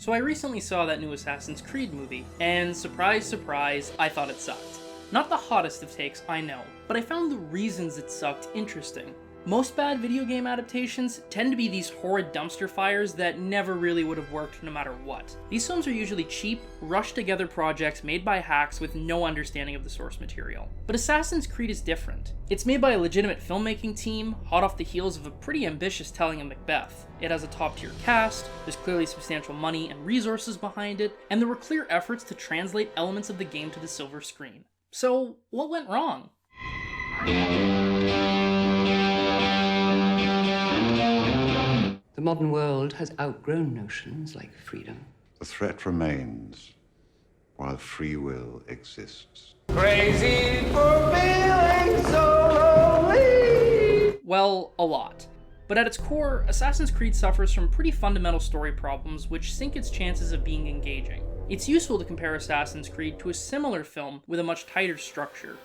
So I recently saw that new Assassin's Creed movie, and surprise, surprise, I thought it sucked. Not the hottest of takes, I know, but I found the reasons it sucked interesting. Most bad video game adaptations tend to be these horrid dumpster fires that never really would have worked no matter what. These films are usually cheap, rushed together projects made by hacks with no understanding of the source material. But Assassin's Creed is different. It's made by a legitimate filmmaking team, hot off the heels of a pretty ambitious telling of Macbeth. It has a top-tier cast, there's clearly substantial money and resources behind it, and there were clear efforts to translate elements of the game to the silver screen. So, what went wrong? The modern world has outgrown notions like freedom. The threat remains while free will exists. Crazy for feeling so lonely. Well, a lot. But at its core, Assassin's Creed suffers from pretty fundamental story problems which sink its chances of being engaging. It's useful to compare Assassin's Creed to a similar film with a much tighter structure.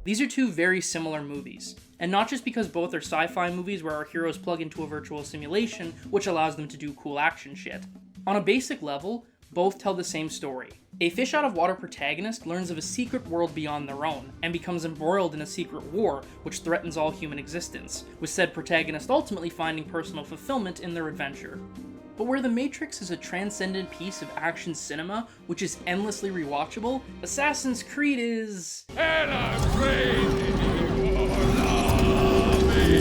These are two very similar movies, and not just because both are sci-fi movies where our heroes plug into a virtual simulation which allows them to do cool action shit. On a basic level, both tell the same story. A fish-out-of-water protagonist learns of a secret world beyond their own, and becomes embroiled in a secret war which threatens all human existence, with said protagonist ultimately finding personal fulfillment in their adventure. But where The Matrix is a transcendent piece of action cinema which is endlessly rewatchable, Assassin's Creed is... And I'm crazy for loving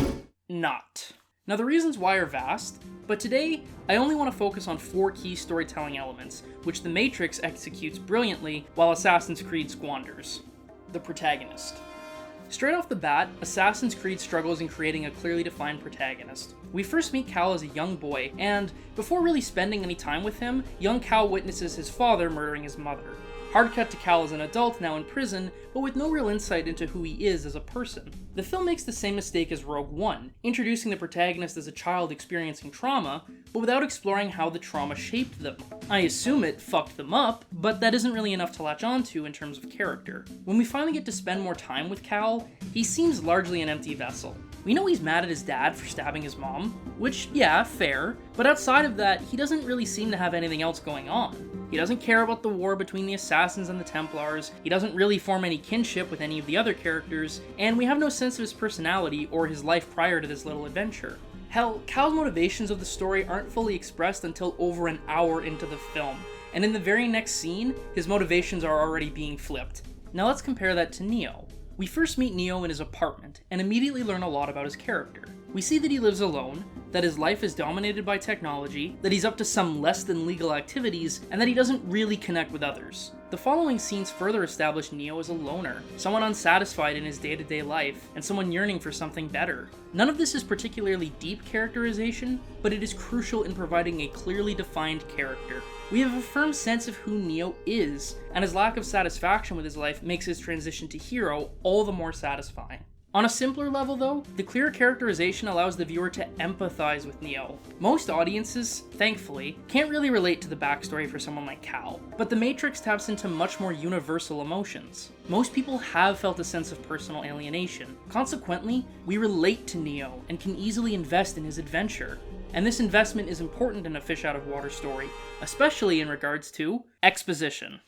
you. not. Now the reasons why are vast, but today I only want to focus on 4 key storytelling elements, which The Matrix executes brilliantly while Assassin's Creed squanders. The protagonist. Straight off the bat, Assassin's Creed struggles in creating a clearly defined protagonist. We first meet Cal as a young boy, and before really spending any time with him, young Cal witnesses his father murdering his mother. Hard cut to Cal as an adult now in prison, but with no real insight into who he is as a person. The film makes the same mistake as Rogue One, introducing the protagonist as a child experiencing trauma, but without exploring how the trauma shaped them. I assume it fucked them up, but that isn't really enough to latch onto in terms of character. When we finally get to spend more time with Cal, he seems largely an empty vessel. We know he's mad at his dad for stabbing his mom, which, yeah, fair, but outside of that, he doesn't really seem to have anything else going on. He doesn't care about the war between the Assassins and the Templars, he doesn't really form any kinship with any of the other characters, and we have no sense of his personality or his life prior to this little adventure. Hell, Cal's motivations of the story aren't fully expressed until over an hour into the film, and in the very next scene, his motivations are already being flipped. Now let's compare that to Neo. We first meet Neo in his apartment, and immediately learn a lot about his character. We see that he lives alone, that his life is dominated by technology, that he's up to some less than legal activities, and that he doesn't really connect with others. The following scenes further establish Neo as a loner, someone unsatisfied in his day-to-day life, and someone yearning for something better. None of this is particularly deep characterization, but it is crucial in providing a clearly defined character. We have a firm sense of who Neo is, and his lack of satisfaction with his life makes his transition to hero all the more satisfying. On a simpler level though, the clear characterization allows the viewer to empathize with Neo. Most audiences, thankfully, can't really relate to the backstory for someone like Cal, but The Matrix taps into much more universal emotions. Most people have felt a sense of personal alienation. Consequently, we relate to Neo and can easily invest in his adventure. And this investment is important in a fish-out-of-water story, especially in regards to exposition.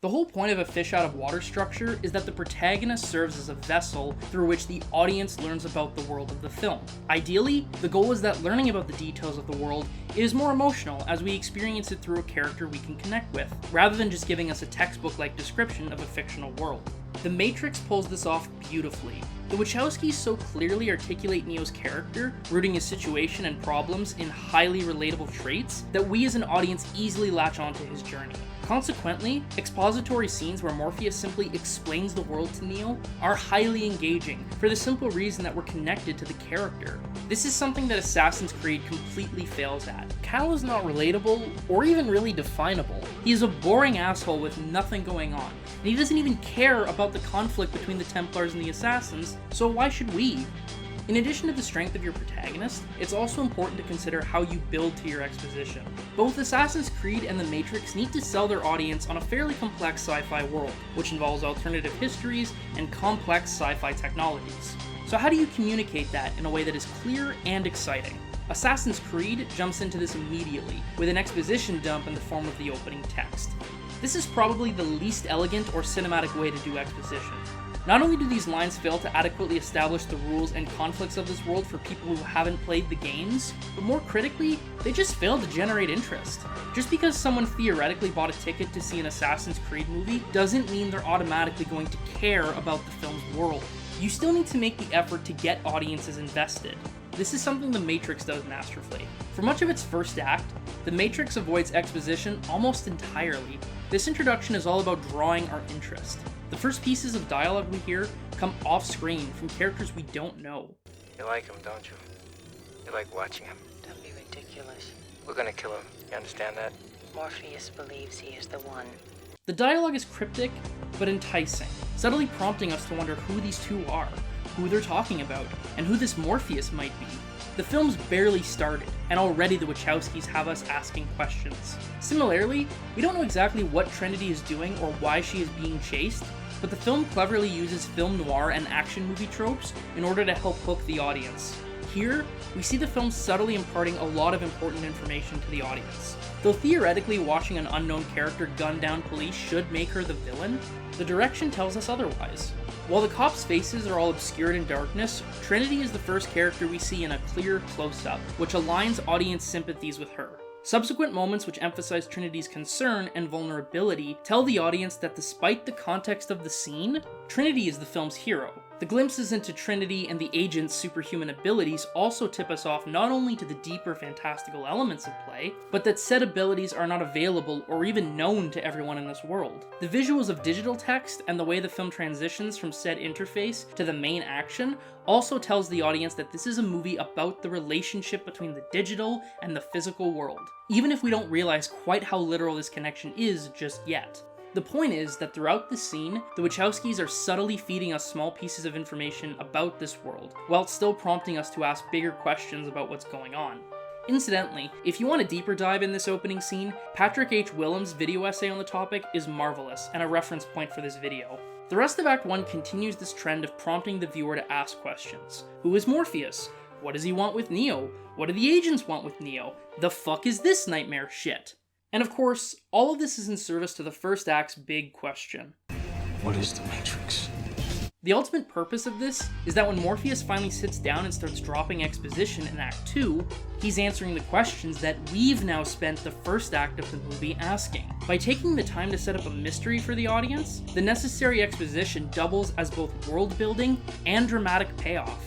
The whole point of a fish-out-of-water structure is that the protagonist serves as a vessel through which the audience learns about the world of the film. Ideally, the goal is that learning about the details of the world is more emotional as we experience it through a character we can connect with, rather than just giving us a textbook-like description of a fictional world. The Matrix pulls this off beautifully. The Wachowskis so clearly articulate Neo's character, rooting his situation and problems in highly relatable traits, that we as an audience easily latch onto his journey. Consequently, expository scenes where Morpheus simply explains the world to Neo are highly engaging, for the simple reason that we're connected to the character. This is something that Assassin's Creed completely fails at. Cal is not relatable, or even really definable. He is a boring asshole with nothing going on, and he doesn't even care about the conflict between the Templars and the Assassins, so why should we? In addition to the strength of your protagonist, it's also important to consider how you build to your exposition. Both Assassin's Creed and The Matrix need to sell their audience on a fairly complex sci-fi world, which involves alternative histories and complex sci-fi technologies. So how do you communicate that in a way that is clear and exciting? Assassin's Creed jumps into this immediately, with an exposition dump in the form of the opening text. This is probably the least elegant or cinematic way to do exposition. Not only do these lines fail to adequately establish the rules and conflicts of this world for people who haven't played the games, but more critically, they just fail to generate interest. Just because someone theoretically bought a ticket to see an Assassin's Creed movie doesn't mean they're automatically going to care about the film's world. You still need to make the effort to get audiences invested. This is something The Matrix does masterfully. For much of its first act, The Matrix avoids exposition almost entirely. This introduction is all about drawing our interest. The first pieces of dialogue we hear come off-screen from characters we don't know. You like him, don't you? You like watching him. Don't be ridiculous. We're gonna kill him. You understand that? Morpheus believes he is the one. The dialogue is cryptic, but enticing, subtly prompting us to wonder who these two are, who they're talking about, and who this Morpheus might be. The film's barely started, and already the Wachowskis have us asking questions. Similarly, we don't know exactly what Trinity is doing or why she is being chased, but the film cleverly uses film noir and action movie tropes in order to help hook the audience. Here, we see the film subtly imparting a lot of important information to the audience. Though theoretically watching an unknown character gun down police should make her the villain, the direction tells us otherwise. While the cops' faces are all obscured in darkness, Trinity is the first character we see in a clear close-up, which aligns audience sympathies with her. Subsequent moments which emphasize Trinity's concern and vulnerability tell the audience that despite the context of the scene, Trinity is the film's hero. The glimpses into Trinity and the agent's superhuman abilities also tip us off not only to the deeper fantastical elements of play, but that said abilities are not available or even known to everyone in this world. The visuals of digital text and the way the film transitions from said interface to the main action also tells the audience that this is a movie about the relationship between the digital and the physical world, even if we don't realize quite how literal this connection is just yet. The point is that throughout the scene, the Wachowskis are subtly feeding us small pieces of information about this world, while still prompting us to ask bigger questions about what's going on. Incidentally, if you want a deeper dive in this opening scene, Patrick H. Willems' video essay on the topic is marvelous and a reference point for this video. The rest of Act 1 continues this trend of prompting the viewer to ask questions. Who is Morpheus? What does he want with Neo? What do the agents want with Neo? The fuck is this nightmare shit? And of course, all of this is in service to the first act's big question. What is the Matrix? The ultimate purpose of this is that when Morpheus finally sits down and starts dropping exposition in Act 2, he's answering the questions that we've now spent the first act of the movie asking. By taking the time to set up a mystery for the audience, the necessary exposition doubles as both world building and dramatic payoff.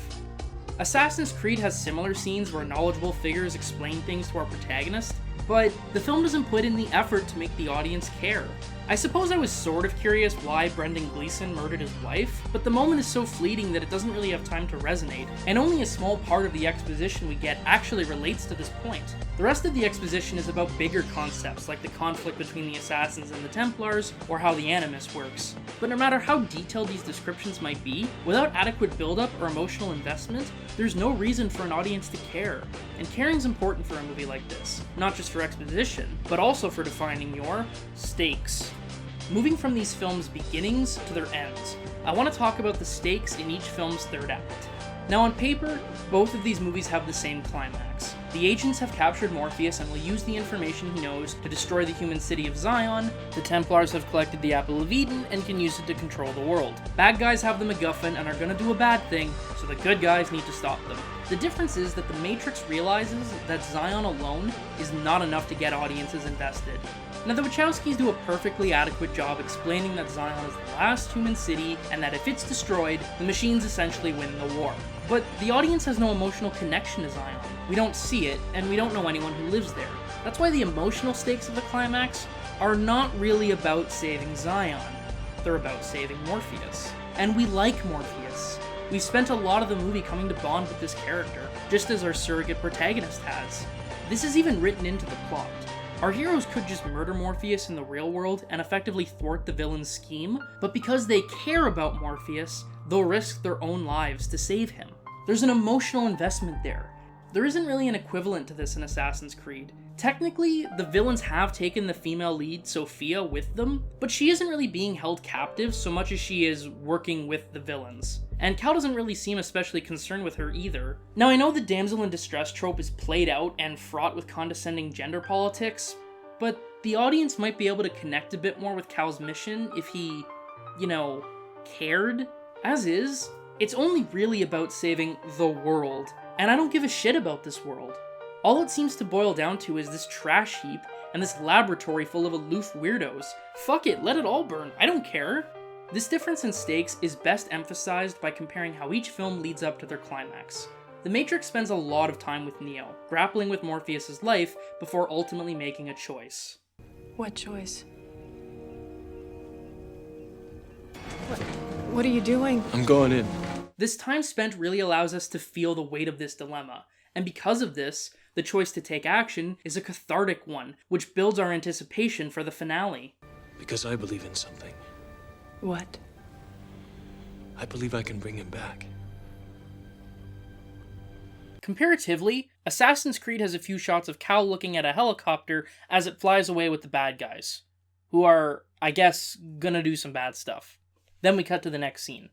Assassin's Creed has similar scenes where knowledgeable figures explain things to our protagonist, but the film doesn't put in the effort to make the audience care. I suppose I was sort of curious why Brendan Gleeson murdered his wife, but the moment is so fleeting that it doesn't really have time to resonate, and only a small part of the exposition we get actually relates to this point. The rest of the exposition is about bigger concepts like the conflict between the Assassins and the Templars, or how the Animus works. But no matter how detailed these descriptions might be, without adequate build-up or emotional investment, there's no reason for an audience to care. And caring's important for a movie like this, not just for exposition, but also for defining your stakes. Moving from these films' beginnings to their ends, I want to talk about the stakes in each film's third act. Now on paper, both of these movies have the same climax. The agents have captured Morpheus and will use the information he knows to destroy the human city of Zion. The Templars have collected the Apple of Eden and can use it to control the world. Bad guys have the MacGuffin and are gonna do a bad thing, so the good guys need to stop them. The difference is that the Matrix realizes that Zion alone is not enough to get audiences invested. Now the Wachowskis do a perfectly adequate job explaining that Zion is the last human city and that if it's destroyed, the machines essentially win the war. But the audience has no emotional connection to Zion. We don't see it, and we don't know anyone who lives there. That's why the emotional stakes of the climax are not really about saving Zion. They're about saving Morpheus. And we like Morpheus. We've spent a lot of the movie coming to bond with this character, just as our surrogate protagonist has. This is even written into the plot. Our heroes could just murder Morpheus in the real world and effectively thwart the villain's scheme, but because they care about Morpheus, they'll risk their own lives to save him. There's an emotional investment there. There isn't really an equivalent to this in Assassin's Creed. Technically, the villains have taken the female lead, Sophia, with them, but she isn't really being held captive so much as she is working with the villains. And Cal doesn't really seem especially concerned with her either. Now, I know the damsel in distress trope is played out and fraught with condescending gender politics, but the audience might be able to connect a bit more with Cal's mission if he, cared. As is, it's only really about saving the world, and I don't give a shit about this world. All it seems to boil down to is this trash heap and this laboratory full of aloof weirdos. Fuck it, let it all burn, I don't care. This difference in stakes is best emphasized by comparing how each film leads up to their climax. The Matrix spends a lot of time with Neo, grappling with Morpheus' life before ultimately making a choice. What choice? What are you doing? I'm going in. This time spent really allows us to feel the weight of this dilemma, and because of this, the choice to take action is a cathartic one, which builds our anticipation for the finale. Because I believe in something. What? I believe I can bring him back. Comparatively, Assassin's Creed has a few shots of Cal looking at a helicopter as it flies away with the bad guys, who are, I guess, gonna do some bad stuff. Then we cut to the next scene.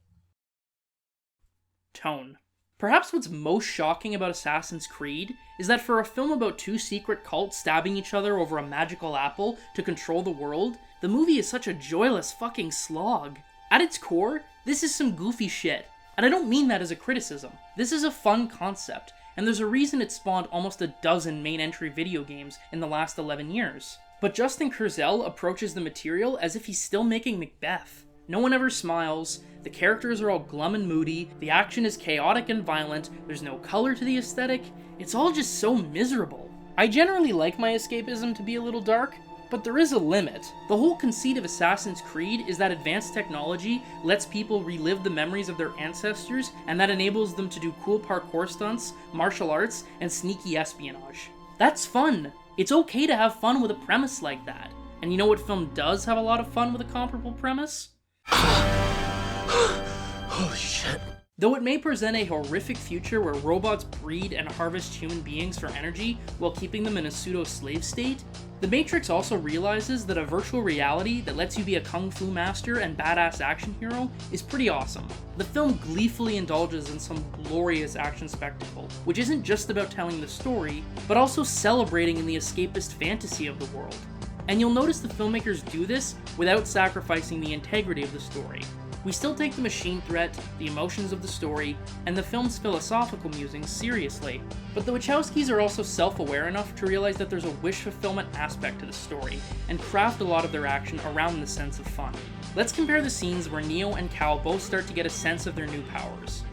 Tone. Perhaps what's most shocking about Assassin's Creed is that for a film about two secret cults stabbing each other over a magical apple to control the world, the movie is such a joyless fucking slog. At its core, this is some goofy shit, and I don't mean that as a criticism. This is a fun concept, and there's a reason it spawned almost a dozen main entry video games in the last 11 years. But Justin Kurzel approaches the material as if he's still making Macbeth. No one ever smiles, the characters are all glum and moody, the action is chaotic and violent, there's no color to the aesthetic, it's all just so miserable. I generally like my escapism to be a little dark, but there is a limit. The whole conceit of Assassin's Creed is that advanced technology lets people relive the memories of their ancestors, and that enables them to do cool parkour stunts, martial arts, and sneaky espionage. That's fun! It's okay to have fun with a premise like that. And you know what film does have a lot of fun with a comparable premise? Holy shit. Though it may present a horrific future where robots breed and harvest human beings for energy while keeping them in a pseudo-slave state, The Matrix also realizes that a virtual reality that lets you be a kung fu master and badass action hero is pretty awesome. The film gleefully indulges in some glorious action spectacle, which isn't just about telling the story, but also celebrating in the escapist fantasy of the world. And you'll notice the filmmakers do this without sacrificing the integrity of the story. We still take the machine threat, the emotions of the story, and the film's philosophical musings seriously, but the Wachowskis are also self-aware enough to realize that there's a wish fulfillment aspect to the story, and craft a lot of their action around the sense of fun. Let's compare the scenes where Neo and Cal both start to get a sense of their new powers.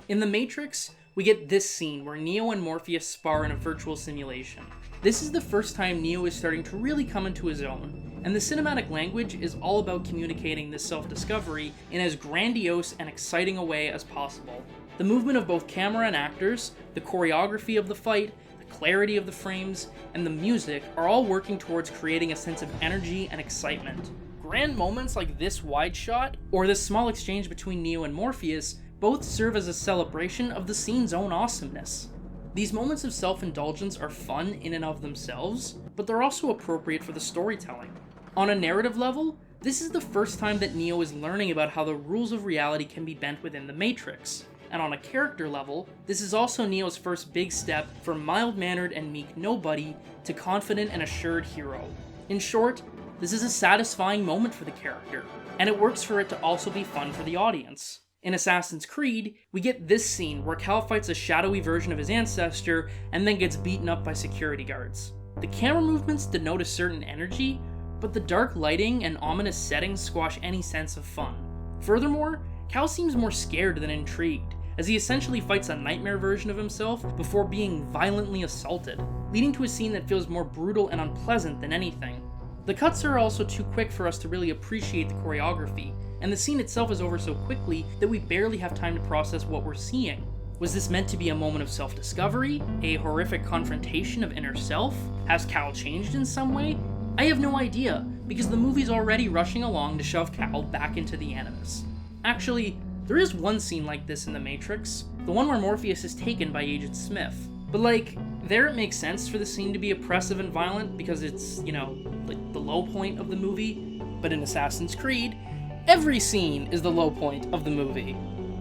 In The Matrix, we get this scene where Neo and Morpheus spar in a virtual simulation. This is the first time Neo is starting to really come into his own, and the cinematic language is all about communicating this self-discovery in as grandiose and exciting a way as possible. The movement of both camera and actors, the choreography of the fight, the clarity of the frames, and the music are all working towards creating a sense of energy and excitement. Grand moments like this wide shot, or this small exchange between Neo and Morpheus, both serve as a celebration of the scene's own awesomeness. These moments of self-indulgence are fun in and of themselves, but they're also appropriate for the storytelling. On a narrative level, this is the first time that Neo is learning about how the rules of reality can be bent within the Matrix. And on a character level, this is also Neo's first big step from mild-mannered and meek nobody to confident and assured hero. In short, this is a satisfying moment for the character, and it works for it to also be fun for the audience. In Assassin's Creed, we get this scene where Cal fights a shadowy version of his ancestor and then gets beaten up by security guards. The camera movements denote a certain energy, but the dark lighting and ominous settings squash any sense of fun. Furthermore, Cal seems more scared than intrigued, as he essentially fights a nightmare version of himself before being violently assaulted, leading to a scene that feels more brutal and unpleasant than anything. The cuts are also too quick for us to really appreciate the choreography, and the scene itself is over so quickly that we barely have time to process what we're seeing. Was this meant to be a moment of self-discovery? A horrific confrontation of inner self? Has Cal changed in some way? I have no idea, because the movie's already rushing along to shove Cal back into the Animus. Actually, there is one scene like this in The Matrix, the one where Morpheus is taken by Agent Smith. But like, there it makes sense for the scene to be oppressive and violent because it's, you know, like the low point of the movie. But in Assassin's Creed, every scene is the low point of the movie.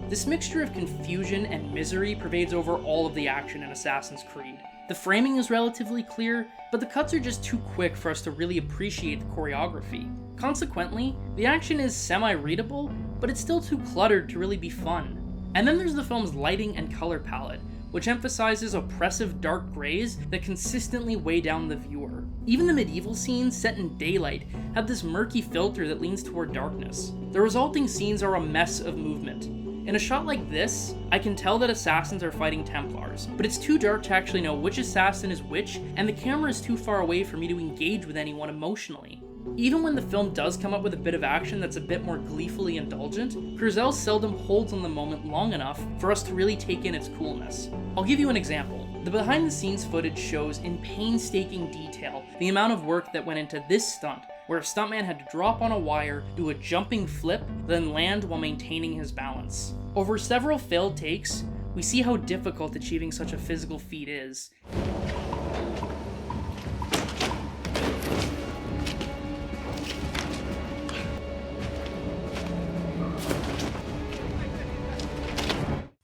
This mixture of confusion and misery pervades over all of the action in Assassin's Creed. The framing is relatively clear, but the cuts are just too quick for us to really appreciate the choreography. Consequently, the action is semi-readable, but it's still too cluttered to really be fun. And then there's the film's lighting and color palette, which emphasizes oppressive dark grays that consistently weigh down the viewer. Even the medieval scenes set in daylight have this murky filter that leans toward darkness. The resulting scenes are a mess of movement. In a shot like this, I can tell that assassins are fighting Templars, but it's too dark to actually know which assassin is which, and the camera is too far away for me to engage with anyone emotionally. Even when the film does come up with a bit of action that's a bit more gleefully indulgent, Kurzel seldom holds on the moment long enough for us to really take in its coolness. I'll give you an example. The behind-the-scenes footage shows in painstaking detail the amount of work that went into this stunt, where a stuntman had to drop on a wire, do a jumping flip, then land while maintaining his balance. Over several failed takes, we see how difficult achieving such a physical feat is.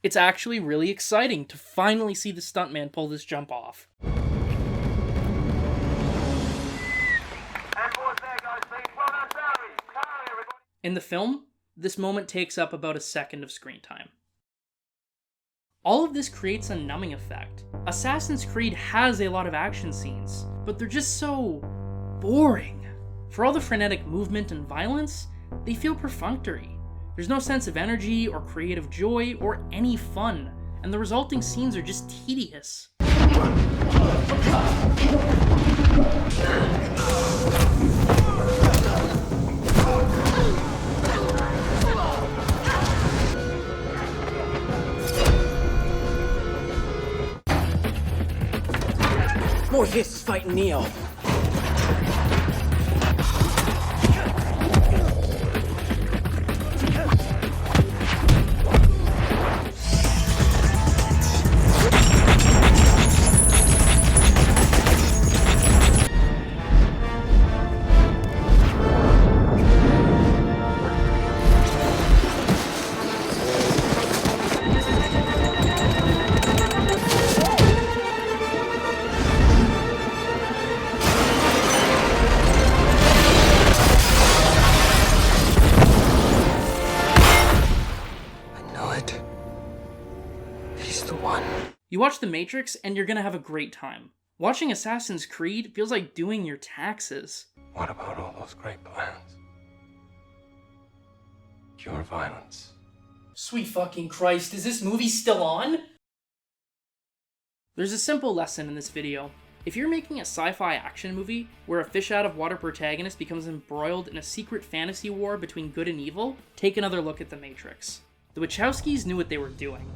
It's actually really exciting to finally see the stuntman pull this jump off. In the film, this moment takes up about a second of screen time. All of this creates a numbing effect. Assassin's Creed has a lot of action scenes, but they're just so boring. For all the frenetic movement and violence, they feel perfunctory. There's no sense of energy or creative joy or any fun, and the resulting scenes are just tedious. Morpheus is fighting Neo. You watch The Matrix and you're gonna have a great time. Watching Assassin's Creed feels like doing your taxes. What about all those great plans? Pure violence. Sweet fucking Christ, is this movie still on? There's a simple lesson in this video. If you're making a sci-fi action movie where a fish-out-of-water protagonist becomes embroiled in a secret fantasy war between good and evil, take another look at The Matrix. The Wachowskis knew what they were doing.